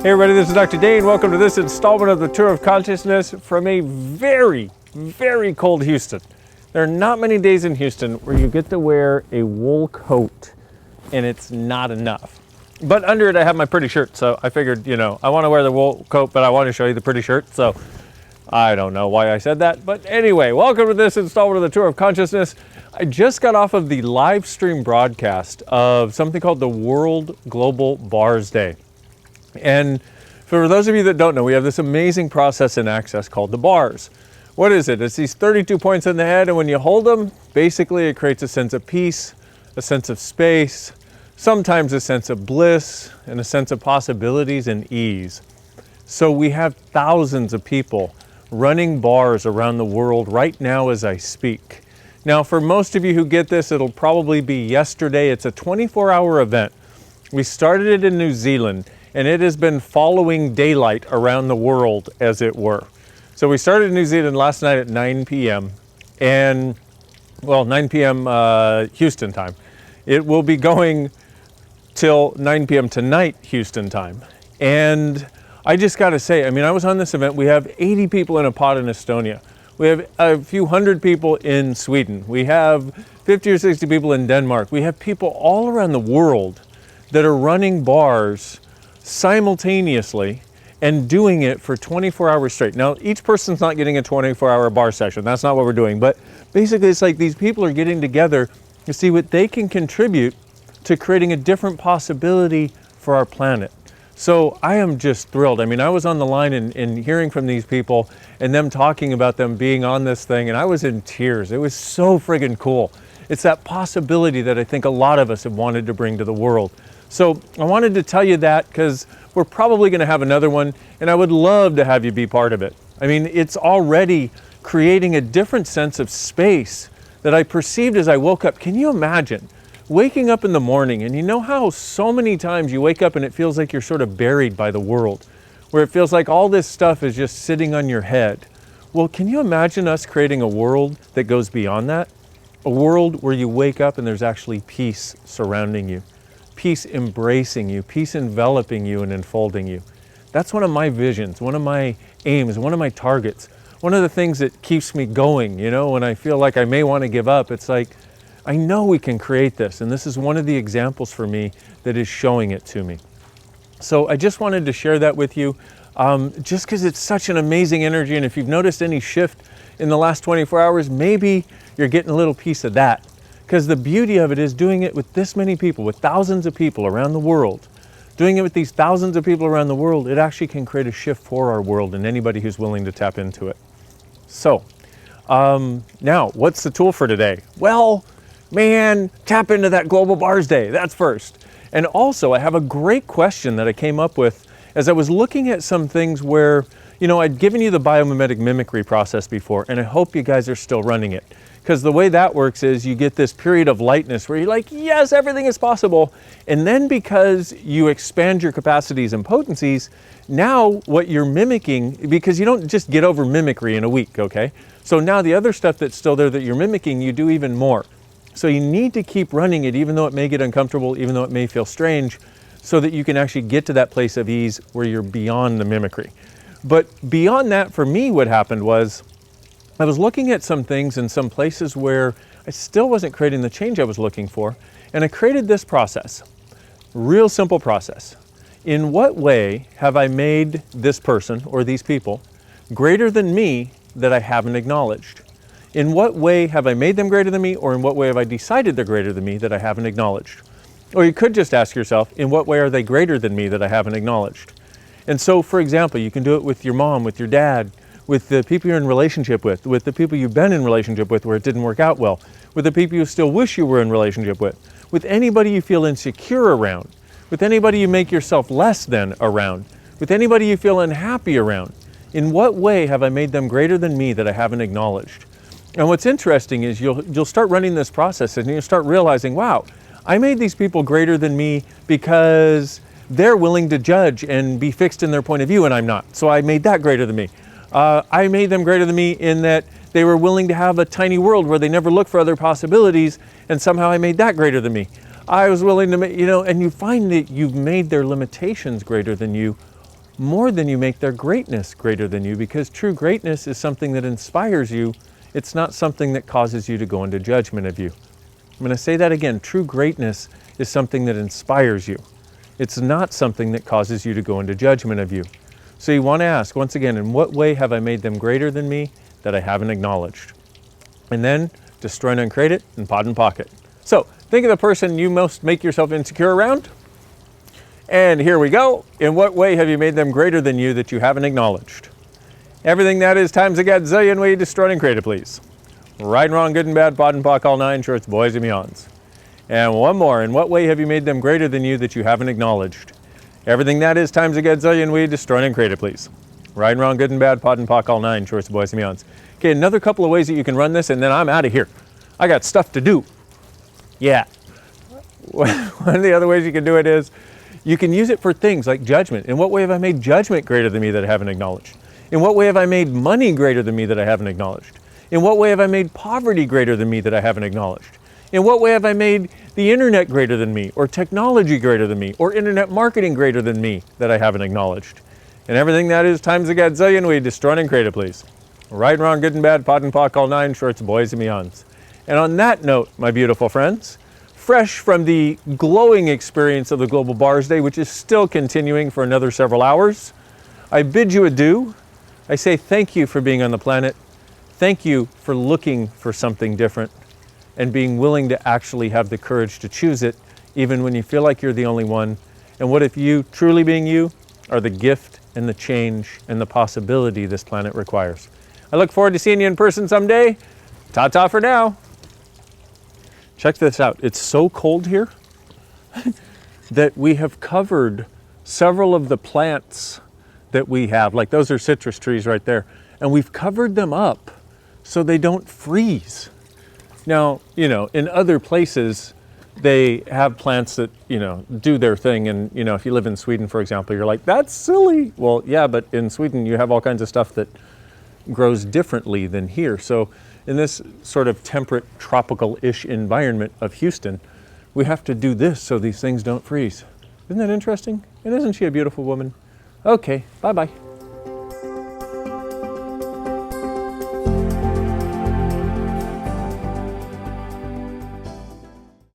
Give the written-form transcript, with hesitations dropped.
Hey everybody, this is Dr. Dain. Welcome to this installment of the Tour of Consciousness from a very, very cold Houston. There are not many days in Houston where you get to wear a wool coat and it's not enough. But under it I have my pretty shirt, so I figured, I want to wear the wool coat, but I want to show you the pretty shirt, so I don't know why I said that. But anyway, welcome to this installment of the Tour of Consciousness. I just got off of the live stream broadcast of something called the World Global Bars Day. And for those of you that don't know, we have this amazing process in Access called the bars. What is it? It's these 32 points in the head, and when you hold them, basically it creates a sense of peace, a sense of space, sometimes a sense of bliss, and a sense of possibilities and ease. So we have thousands of people running bars around the world right now as I speak. Now, for most of you who get this, it'll probably be yesterday. It's a 24-hour event. We started it in New Zealand, and it has been following daylight around the world, as it were. So we started in New Zealand last night at 9 p.m. 9 p.m. Houston time. It will be going till 9 p.m. tonight Houston time. And I just got to say, I was on this event. We have 80 people in a pod in Estonia. We have a few hundred people in Sweden. We have 50 or 60 people in Denmark. We have people all around the world that are running bars simultaneously and doing it for 24 hours straight. Now, each person's not getting a 24-hour bar session. That's not what we're doing. But basically, it's like these people are getting together to see what they can contribute to creating a different possibility for our planet. So I am just thrilled. I was on the line and hearing from these people and them talking about them being on this thing, and I was in tears. It was so friggin' cool. It's that possibility that I think a lot of us have wanted to bring to the world. So I wanted to tell you that because we're probably going to have another one, and I would love to have you be part of it. It's already creating a different sense of space that I perceived as I woke up. Can you imagine waking up in the morning, and you know how so many times you wake up and it feels like you're sort of buried by the world, where it feels like all this stuff is just sitting on your head? Well, can you imagine us creating a world that goes beyond that? A world where you wake up and there's actually peace surrounding you. Peace embracing you, peace enveloping you and enfolding you. That's one of my visions, one of my aims, one of my targets, one of the things that keeps me going. When I feel like I may want to give up, it's like, I know we can create this, and this is one of the examples for me that is showing it to me. So I just wanted to share that with you, just because it's such an amazing energy, and if you've noticed any shift in the last 24 hours, maybe you're getting a little piece of that. Because the beauty of it is doing it with this many people, with thousands of people around the world. Doing it with these thousands of people around the world, it actually can create a shift for our world and anybody who's willing to tap into it. So, now, what's the tool for today? Well, man, tap into that Global Bars Day. That's first. And also, I have a great question that I came up with as I was looking at some things where, I'd given you the biomimetic mimicry process before, and I hope you guys are still running it. Because the way that works is you get this period of lightness where you're like, yes, everything is possible. And then because you expand your capacities and potencies, now what you're mimicking, because you don't just get over mimicry in a week, okay? So now the other stuff that's still there that you're mimicking, you do even more. So you need to keep running it, even though it may get uncomfortable, even though it may feel strange, so that you can actually get to that place of ease where you're beyond the mimicry. But beyond that, for me, what happened was, I was looking at some things in some places where I still wasn't creating the change I was looking for, and I created this process. Real simple process. In what way have I made this person or these people greater than me that I haven't acknowledged? In what way have I made them greater than me, or in what way have I decided they're greater than me that I haven't acknowledged? Or you could just ask yourself, in what way are they greater than me that I haven't acknowledged? And so, for example, you can do it with your mom, with your dad, with the people you're in relationship with the people you've been in relationship with where it didn't work out well, with the people you still wish you were in relationship with anybody you feel insecure around, with anybody you make yourself less than around, with anybody you feel unhappy around. In what way have I made them greater than me that I haven't acknowledged? And what's interesting is you'll start running this process and you'll start realizing, wow, I made these people greater than me because they're willing to judge and be fixed in their point of view and I'm not. So I made that greater than me. I made them greater than me in that they were willing to have a tiny world where they never look for other possibilities, and somehow I made that greater than me. I was willing to make, and you find that you've made their limitations greater than you more than you make their greatness greater than you, because true greatness is something that inspires you. It's not something that causes you to go into judgment of you. I'm going to say that again. True greatness is something that inspires you. It's not something that causes you to go into judgment of you. So you want to ask, once again, in what way have I made them greater than me that I haven't acknowledged? And then destroy and uncreate it and pod and pocket. So think of the person you most make yourself insecure around. And here we go. In what way have you made them greater than you that you haven't acknowledged? Everything that is times a gazillion way, destroy and create it, please. Right and wrong, good and bad, pod and pock, all nine shorts, boys and beyonds. And one more. In what way have you made them greater than you that you haven't acknowledged? Everything that is times a gazillion way, destroy and create it, please. Right and wrong, good and bad, pod and pock, all nine shorts, boys and beyonds. Okay, another couple of ways that you can run this, and then I'm out of here. I got stuff to do. Yeah. One of the other ways you can do it is you can use it for things like judgment. In what way have I made judgment greater than me that I haven't acknowledged? In what way have I made money greater than me that I haven't acknowledged? In what way have I made poverty greater than me that I haven't acknowledged? In what way have I made the internet greater than me, or technology greater than me, or internet marketing greater than me that I haven't acknowledged? And everything that is times a gazillion, we destroy and create it, please. Right and wrong, good and bad, pod and pock, all nine shorts, boys and beyonds. And on that note, my beautiful friends, fresh from the glowing experience of the Global Bars Day, which is still continuing for another several hours, I bid you adieu. I say thank you for being on the planet. Thank you for looking for something different and being willing to actually have the courage to choose it, even when you feel like you're the only one. And what if you, truly being you, are the gift and the change and the possibility this planet requires? I look forward to seeing you in person someday. Ta-ta for now. Check this out. It's so cold here that we have covered several of the plants that we have. Like those are citrus trees right there. And we've covered them up so they don't freeze. Now, in other places, they have plants that, do their thing. And, if you live in Sweden, for example, you're like, that's silly. Well, yeah, but in Sweden, you have all kinds of stuff that grows differently than here. So in this sort of temperate, tropical-ish environment of Houston, we have to do this so these things don't freeze. Isn't that interesting? And isn't she a beautiful woman? Okay, bye-bye.